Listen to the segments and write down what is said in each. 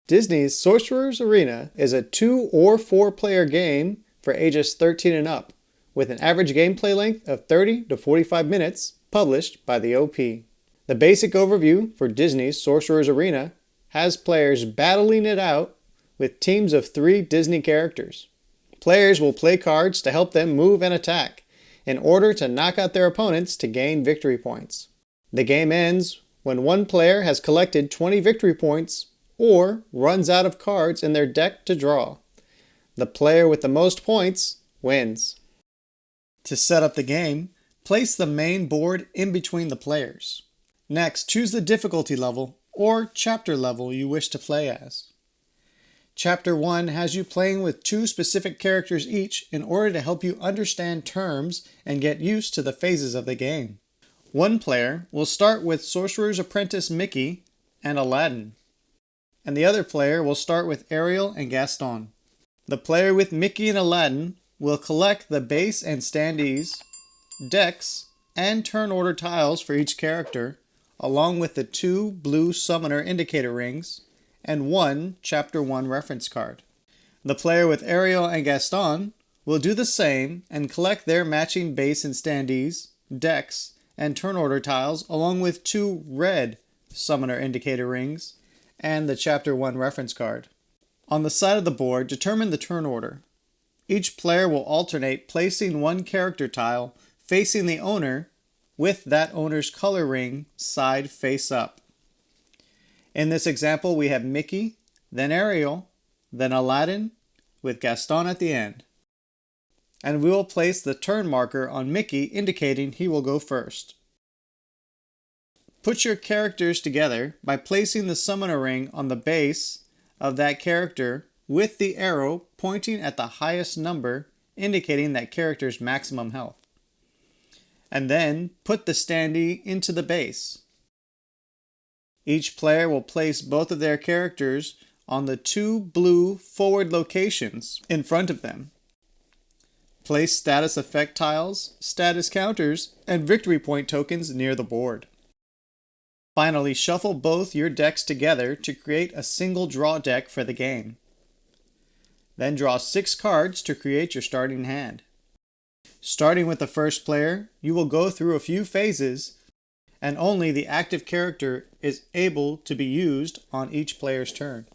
Disney's Sorcerer's Arena is a 2 or 4 player game for ages 13 and up, with an average gameplay length of 30 to 45 minutes, published by the OP. The basic overview for Disney's Sorcerer's Arena has players battling it out with teams of 3 Disney characters. Players will play cards to help them move and attack, in order to knock out their opponents to gain victory points. The game ends when one player has collected 20 victory points or runs out of cards in their deck to draw. The player with the most points wins. To set up the game, place the main board in between the players. Next, choose the difficulty level or chapter level you wish to play as. Chapter 1 has you playing with 2 specific characters each in order to help you understand terms and get used to the phases of the game. One player will start with Sorcerer's Apprentice Mickey and Aladdin, and the other player will start with Ariel and Gaston. The player with Mickey and Aladdin will collect the base and standees, decks, and turn order tiles for each character, along with the 2 blue summoner indicator rings and 1 Chapter 1 reference card. The player with Ariel and Gaston will do the same and collect their matching base and standees, decks, and turn order tiles, along with 2 red summoner indicator rings and the Chapter 1 reference card. On the side of the board, determine the turn order. Each player will alternate placing 1 character tile facing the owner with that owner's color ring side face up. In this example, we have Mickey, then Ariel, then Aladdin, with Gaston at the end. And we will place the turn marker on Mickey, indicating he will go first. Put your characters together by placing the summoner ring on the base of that character with the arrow pointing at the highest number, indicating that character's maximum health. And then put the standee into the base. Each player will place both of their characters on the 2 blue forward locations in front of them. Place status effect tiles, status counters, and victory point tokens near the board. Finally, shuffle both your decks together to create a single draw deck for the game. Then draw 6 cards to create your starting hand. Starting with the first player, you will go through a few phases, and only the active character is able to be used on each player's turn.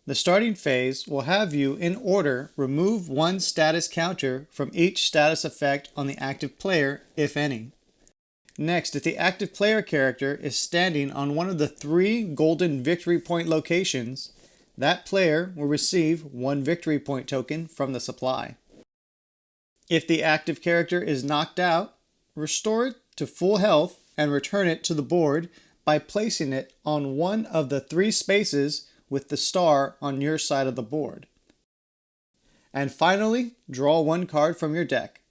The starting phase will have you, in order, remove 1 status counter from each status effect on the active player, if any. Next, if the active player character is standing on one of the 3 golden victory point locations, that player will receive 1 victory point token from the supply. If the active character is knocked out, restore it to full health and return it to the board by placing it on one of the 3 spaces with the star on your side of the board. And finally, draw 1 card from your deck.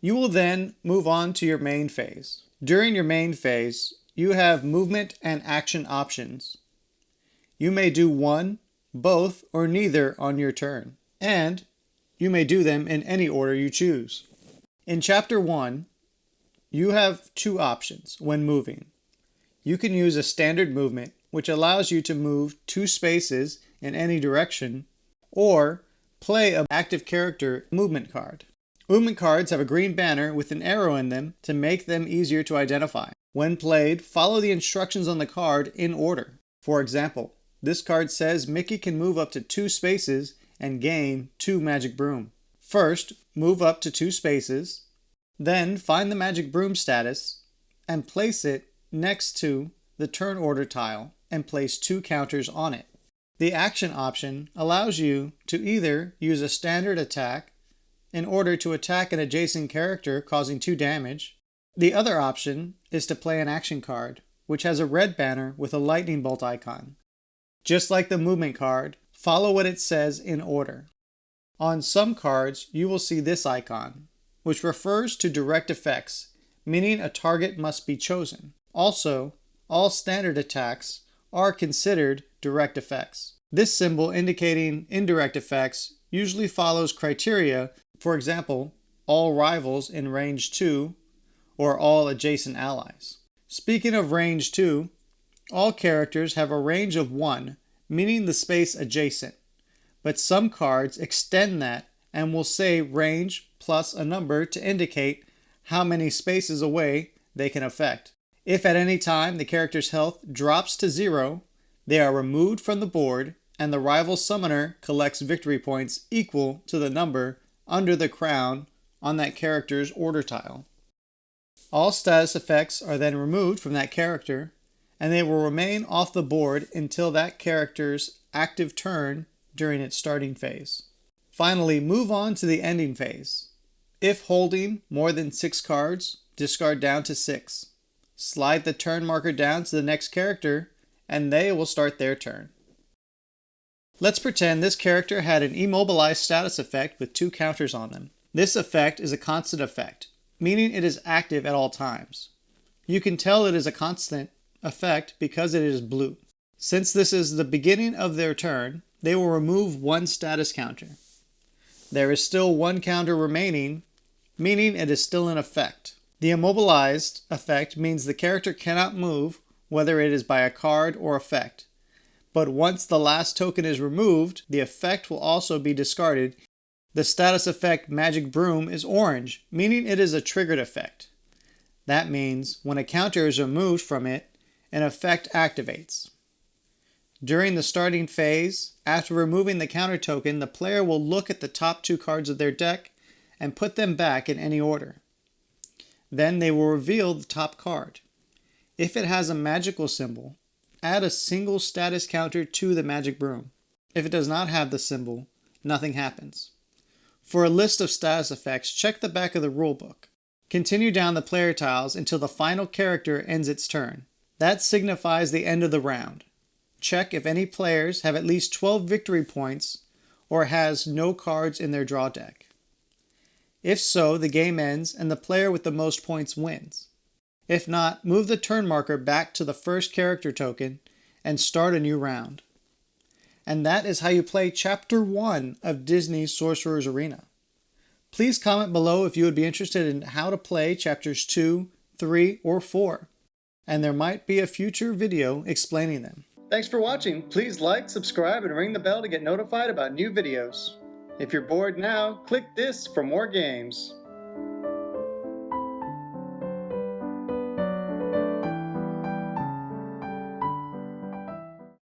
You will then move on to your main phase. During your main phase, you have movement and action options. You may do one, both, or neither on your turn, and you may do them in any order you choose. In Chapter 1, you have 2 options when moving. You can use a standard movement, which allows you to move 2 spaces in any direction, or play an active character movement card. Movement cards have a green banner with an arrow in them to make them easier to identify. When played, follow the instructions on the card in order. For example, this card says Mickey can move up to 2 spaces and gain 2 magic broom. First, move up to 2 spaces, then find the magic broom status and place it next to the turn order tile and place 2 counters on it. The action option allows you to either use a standard attack in order to attack an adjacent character causing 2 damage. The other option is to play an action card, which has a red banner with a lightning bolt icon. Just like the movement card, follow what it says in order. On some cards, you will see this icon, which refers to direct effects, meaning a target must be chosen. Also, all standard attacks are considered direct effects. This symbol indicating indirect effects usually follows criteria, for example, all rivals in range 2 or all adjacent allies. Speaking of range 2, all characters have a range of 1, meaning the space adjacent, but some cards extend that and will say range plus a number to indicate how many spaces away they can affect. If at any time the character's health drops to 0, they are removed from the board and the rival summoner collects victory points equal to the number under the crown on that character's order tile. All status effects are then removed from that character, and they will remain off the board until that character's active turn during its starting phase. Finally, move on to the ending phase. If holding more than 6 cards, discard down to 6. Slide the turn marker down to the next character, and they will start their turn. Let's pretend this character had an immobilized status effect with 2 counters on them. This effect is a constant effect, meaning it is active at all times. You can tell it is a constant effect because it is blue. Since this is the beginning of their turn, they will remove 1 status counter. There is still 1 counter remaining, meaning it is still in effect. The immobilized effect means the character cannot move, whether it is by a card or effect. But once the last token is removed, the effect will also be discarded. The status effect Magic Broom is orange, meaning it is a triggered effect. That means when a counter is removed from it, an effect activates. During the starting phase, after removing the counter token, the player will look at the top 2 cards of their deck and put them back in any order. Then they will reveal the top card. If it has a magical symbol, add a single status counter to the Magic Broom. If it does not have the symbol, nothing happens. For a list of status effects, check the back of the rulebook. Continue down the player tiles until the final character ends its turn. That signifies the end of the round. Check if any players have at least 12 victory points or has no cards in their draw deck. If so, the game ends and the player with the most points wins. If not, move the turn marker back to the first character token and start a new round. And that is how you play Chapter 1 of Disney's Sorcerer's Arena. Please comment below if you would be interested in how to play Chapters 2, 3, or 4, and there might be a future video explaining them. Thanks for watching. Please like, subscribe, and ring the bell to get notified about new videos. If you're bored now, click this for more games.